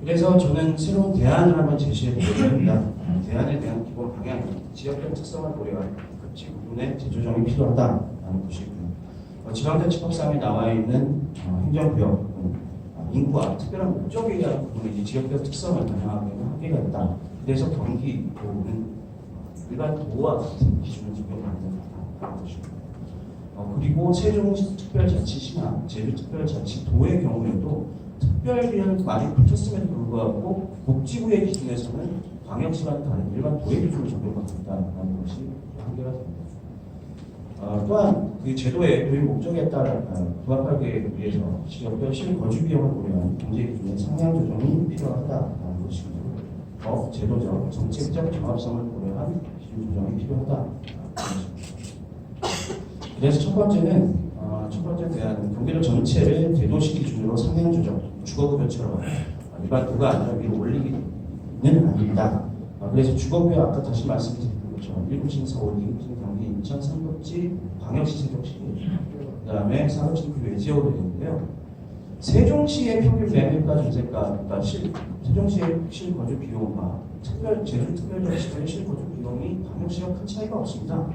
그래서 저는 새로운 대안을 한번 제시해 보려고 합니다. 대안에 대한 기본 방향은 지역적 특성을 고려한 급지 구분의 재조정이 필요하다라는 것이고요. 지방자치법상에 나와 있는 행정구역은 인구와 특별한 목적에 의한 부분의 지역적 특성을 반영하기에는 한계가 있다. 그래서 경기도는 일반 도와 같은 기준을 적용하는 것입니다. 그리고 세종특별자치시나 제주특별자치도의 경우에도 특별비는 많이 붙었음에도 불구하고 복지부의 기준에서는 광역시와는 다른 일반 도의 기준을 적용받는다는 것이 한계가 됩니다. 또한 그 제도의 도입 목적에 따라 부합하기 위해서 지역별 실거주 비용을 고려한 경제 기준의 상향 조정이 필요하다는 것이고, 더 제도적, 정책적 정합성을 고려한 기준 조정이 필요하다는 것입니다. 그래서 첫 번째 대안은 경기도 전체를 대도시 기준으로 상향 조정, 주거급여처럼 일반 도가 아니라 위로 올리기는 아닙니다. 그래서 주거급여 아까 다시 말씀드린 것처럼 1구신 서울, 2구신 경기, 인천, 삼급지, 광역시, 세종시, 그 다음에 사급지는 외지역으로 되는데요. 세종시의 평균 매매가 전세가, 그러니까 세종시의 실거주 비용과 제주특별자치도의 실거주 비용이 광역시와 큰 차이가 없습니다.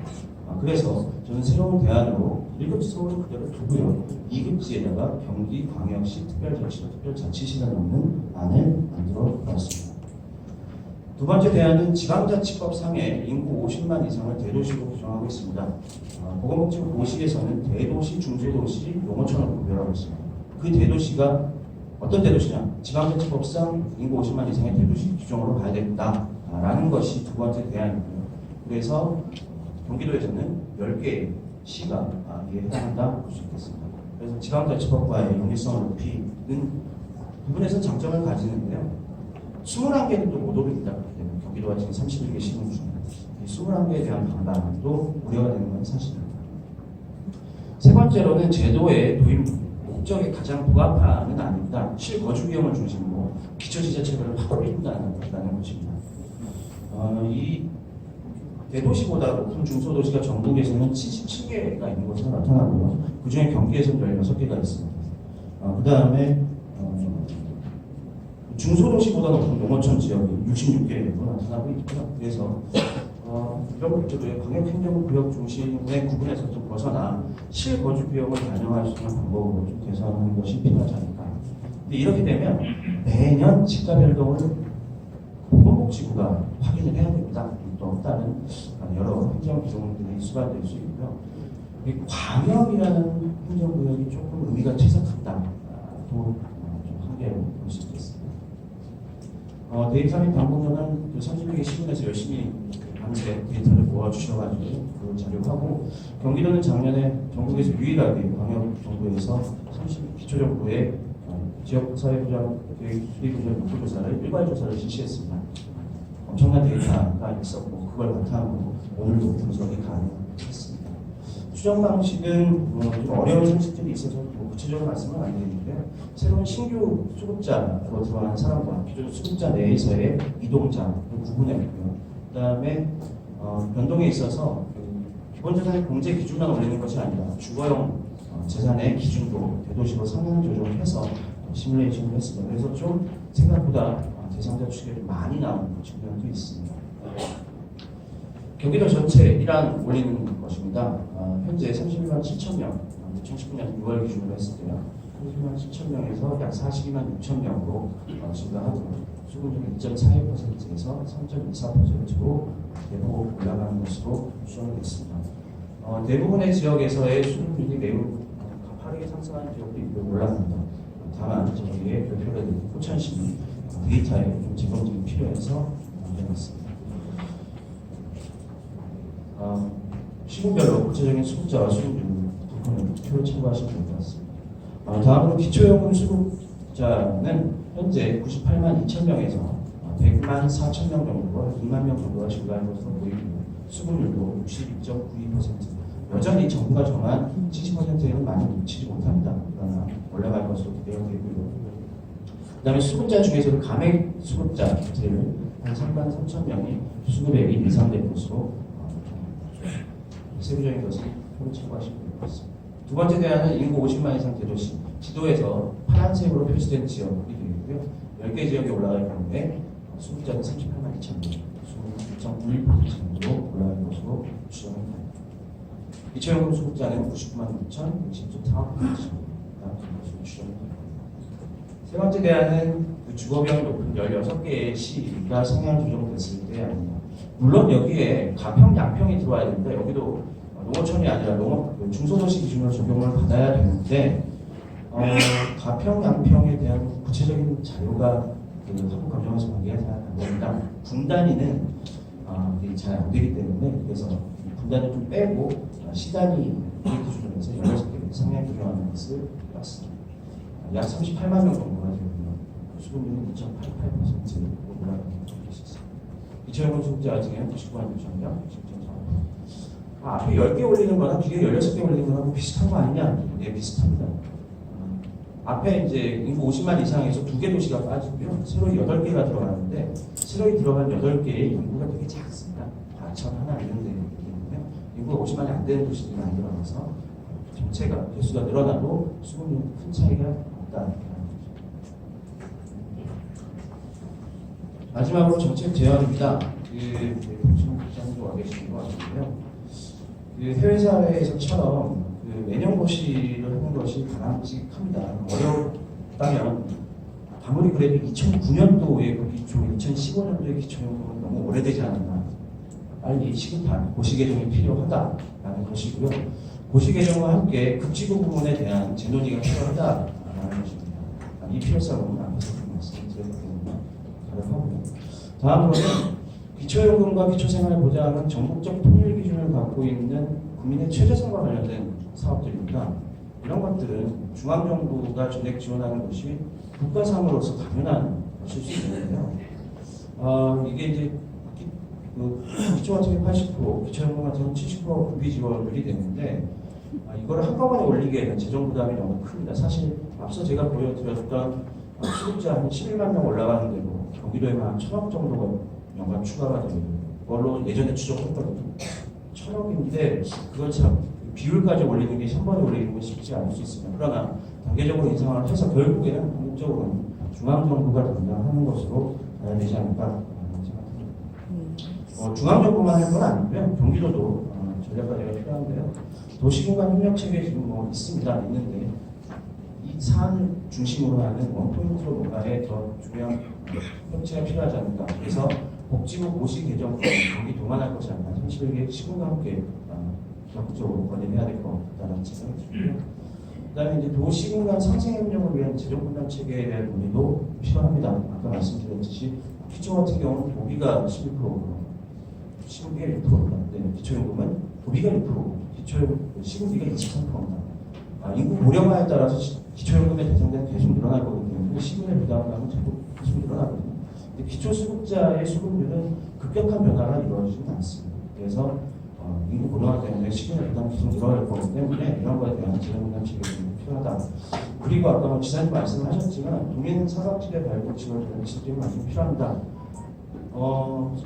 그래서 저는 새로운 대안으로 1급지 서울을 그대로 두고요. 2급지에다가 경기, 광역시, 특별자치도, 특별자치시를 넣는 안을 만들어 보았습니다. 두 번째 대안은 지방자치법상에 인구 50만 이상을 대도시로 규정하고 있습니다. 보건복지부 고시에서는 대도시, 중소도시, 농어촌을 구별하고 있습니다. 그 대도시가 어떤 대도시냐? 지방자치법상 인구 50만 이상의 대도시 규정으로 가야 된다라는 것이 두 번째 대안이고요. 그래서 경기도에서는 10개의 시가 이에 해당한다 볼 수 있겠습니다. 그래서 지방자치법과의 연계성을 높이는 부분에서 장점을 가지는데요. 21개는 또 못 오릅니다. 경기도가 지금 31개 시군 중에 이 21개에 대한 반반도 우려가 되는 건 사실입니다. 세 번째로는 제도의 도입 목적에 가장 부합하는 아닙니다. 실거주 비용을 중심으로 기초지자체별로 확 올린다는 것입니다. 이 대도시보다 높은 중소도시가 전국에서는 77개가 있는 것으로 나타나고요. 그 중에 경기에서는 16개가 있습니다. 그 다음에 중소도시보다 높은 농어촌 지역이 66개로 나타나고 있고요. 그래서 이런 것들을 광역행정구역 중심의 구분에서 좀 벗어나 실거주 비용을 반영할 수 있는 방법으로 좀 개선하는 것이 필요하지 않을까. 근데 이렇게 되면 매년 집값 변동을 보건복지부가 확인을 해야 됩니다. 또 다른 여러 행정 기준들이 수반될 수 있고요. 광역이라는 행정구역이 조금 의미가 퇴색한다. 또 좀 한계로 볼 수 있겠습니다. 데이터 및 방법론은 30개 시군에서 열심히 밤새 데이터를 모아주셔가지고 그 자료하고, 경기도는 작년에 전국에서 유일하게 광역정부에서 30 기초정부의 지역사회보장 계획 수립구조 목표조사를 일괄조사를 실시했습니다. 엄청난 데이터가 있었고 그걸 바탕으로 오늘도 분석이 가능했습니다. 추정 방식은 좀 어려운 상식들이 있어서 구체적으로 말씀은 안 드리는데요. 새로운 신규 수급자로 들어가는 사람과 기존 수급자 내에서의 이동자를 구분했고요. 그 다음에 변동에 있어서 기본재산의 공제 기준만 올리는 것이 아니라 주거용 재산의 기준도 대도시로 상향 조정해서 시뮬레이션을 했습니다. 그래서 좀 생각보다 대상자 추계를 많이 나오는 측면도 있습니다. 경기도 전체 일안 올리는 것입니다. 현재 31만 7천 명, 2019년 6월 기준으로 했을 때요. 31만 7천 명에서 약 42만 6천 명으로 증가하고 수급률 2.41%에서 3.24%로 대폭 올라가는 것으로 추정이 됐습니다. 대부분의 지역에서의 수급률이 매우 가파르게 상승하는 지역도 있고 올라갑니다. 다만 저희의 별표가 되는 포천시 데이터에 좀 재검증이 필요해서 만들었습니다. 시군별로 구체적인 수급자와 수급률 부분을 표로 참고하시면 될 것 같습니다. 다음으로 기초요금 수급자는 현재 98만 2천 명에서 100만 4천 명 정도와 2만 명 정도가 증가할 것으로 보이고, 수급률도 62.92%. 여전히 정부가 정한 70%에는 많이 미치지 못합니다. 그러나 올라갈 것으로 기대가 되고요. 그 다음에 수급자 중에서도 감액 수급자들을 한 3만 3천 명이 수급액이 인상될 것으로 세부적인 것을 표로 참고하시면 될 것 같습니다. 두 번째 대안은 인구 50만 이상 대도시, 지도에서 파란색으로 표시된 지역이 되겠고요. 10개 지역에 올라갈 경우에 수급자는 38만 2천 명, 26.91% 정도 올라갈 것으로 추정합니다. 기초연금 수급자는 99만 6천 60.4% 것으로 추정합니다. 세 번째 대안은 그 주거비용이 높은 16개의 시가 상향 조정됐을 때 아닙니다. 물론 여기에 가평, 양평이 들어와야 됩니다. 여기도 농어촌이 아니라 중소도시 기준으로 적용을 받아야 되는데 가평, 양평에 대한 구체적인 자료가 한국감정원에서 관계가 잘 안 됩니다. 분단위는 잘 안 되기 때문에 그래서 분단을 좀 빼고 시단위 기준으로 해서 16개 상향 조정하는 것을 봤습니다. 약 38만 명 정도가 되고요. 수급률은 2.88%로 올라가는 것을 있었습니다. 기초연금 수급자 중에는 99만 6천 명, 10.4%. 앞에 10개 올리는 거랑 뒤에 16개 올리는 거랑 비슷한 거 아니냐? 네, 비슷합니다. 앞에 이제 인구 50만 이상에서 2개 도시가 빠지고요. 새로이 8개가 들어가는데 새로이 들어간 8개의 인구가 되게 작습니다. 과천, 하나 이런 데 때문에 인구가 50만이 안 되는 도시들이 많이 들어가서 전체가 개수가 늘어나도 수급률 큰 차이가 없다. 마지막으로 정책 제안입니다. 복지부장도 와 계시는 것 같은데요. 해외 사회에서처럼 매년 고시를 하는 것이 바람직합니다. 어렵다면 아무리 그래도 2009년도에 그 기초, 2015년도의 기초연금은 너무 오래되지 않았나. 빨리 시급한 고시 개정이 필요하다라는 것이고요. 고시 개정과 함께 급지구 부문에 대한 재논의가 필요하다라는 것입니다. 이 필요성은 앞에서 말씀드렸기 때문에 가능하고요. 다음으로는 기초연금과 기초생활보장은 전국적 통일 기준을 갖고 있는 국민의 최저생활과 관련된 사업들입니다. 이런 것들은 중앙정부가 전액 지원하는 것이 국가상으로서 당연한 것일 수 있는데요. 이게 이제 기초 같은 경우 80%, 기초연금 같은 경우 70% 국비 지원이 되는데 이걸 한꺼번에 올리기에는 재정 부담이 너무 큽니다. 사실 앞서 제가 보여드렸던 수급자 한 11만 명 올라가는 대로 경기도에만 한 1,000억 정도가 연간 추가가 되는 걸로 예전에 추정했거든요. 1,000억인데 그걸 참 비율까지 올리는 게 한 번에 올리는 건 쉽지 않을 수 있습니다. 그러나 단계적으로 인상을 해서 결국에는 궁극적으로는 중앙정부가 담당하는 것으로 가야 되지 않을까 생각합니다. 중앙정부만 할 건 아니고요. 경기도도 전략과제가 필요한데요. 도시공간 협력체계 지금 있습니다. 있는데 이 사안을 중심으로 하는 원포인트로 뭔가에 더 중요한 협체가 필요하지 않을까. 그래서 복지부 고시 개정 거기 동반할 것이 아니라 31개 시군과 함께 적극적으로 권유해야 될 것 같다는 생각이 들고요. 그다음에 이제 도시군 간 상생협력을 위한 재정분담 체계에 대한 논의도 필요합니다. 아까 말씀드렸듯이 기초 같은 경우는 도비가 11%, 시군비가 1%입니다. 네, 기초연금은 도비가 6%, 시군비가 23%입니다. 인구 고령화에 따라서 기초연금의 대상자는 계속 늘어날 거기 때문에 시군의 부담감은 계속 늘어나거든요. 기초수급자의 수급률은 급격한 변화가 이루어지지는 않습니다. 그래서 인구 고령화 때문에 시군의 부담이 계속 늘어날 거기 때문에 이런 거에 대한 재정분담 체계가 필요하다. 그리고 아까 지사님 말씀하셨지만 동인 사각지대 발굴 지원 되는 시스템이 많이 필요합니다.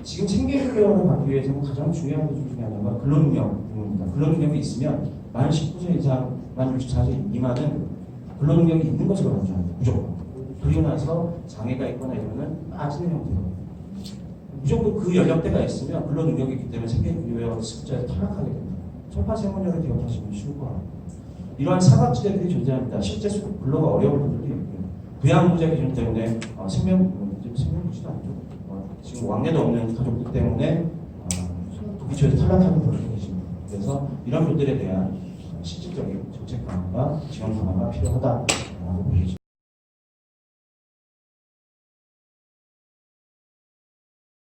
지금 생계비 개혁을 하기 위해서는 가장 중요한 기준 중에 하나가 근로능력 부분입니다. 근로능력이 있으면 만 19세 이상, 만 64세 미만은 근로능력이 있는 것으로 간주합니다. 무조건. 그리고 나서 장애가 있거나 이러면 빠지는 형태로. 무조건 그 연령대가 있으면 근로 능력이 있기 때문에 생계비교와 수급자에서 탈락하게 됩니다. 초파생활력을 기억하시면 쉬울 것 같아요. 이러한 사각지대들이 존재합니다. 실제 수급 근로가 어려운 분들도 있고요. 부양문제 기준 때문에 생명부지도 않죠. 지금 왕래도 없는 가족들 때문에 도기초에서 탈락하는 분들도 계십니다. 그래서 이런 분들에 대한 실질적인 정책 강화가 지원 강화가 필요하다라고 보여집니다.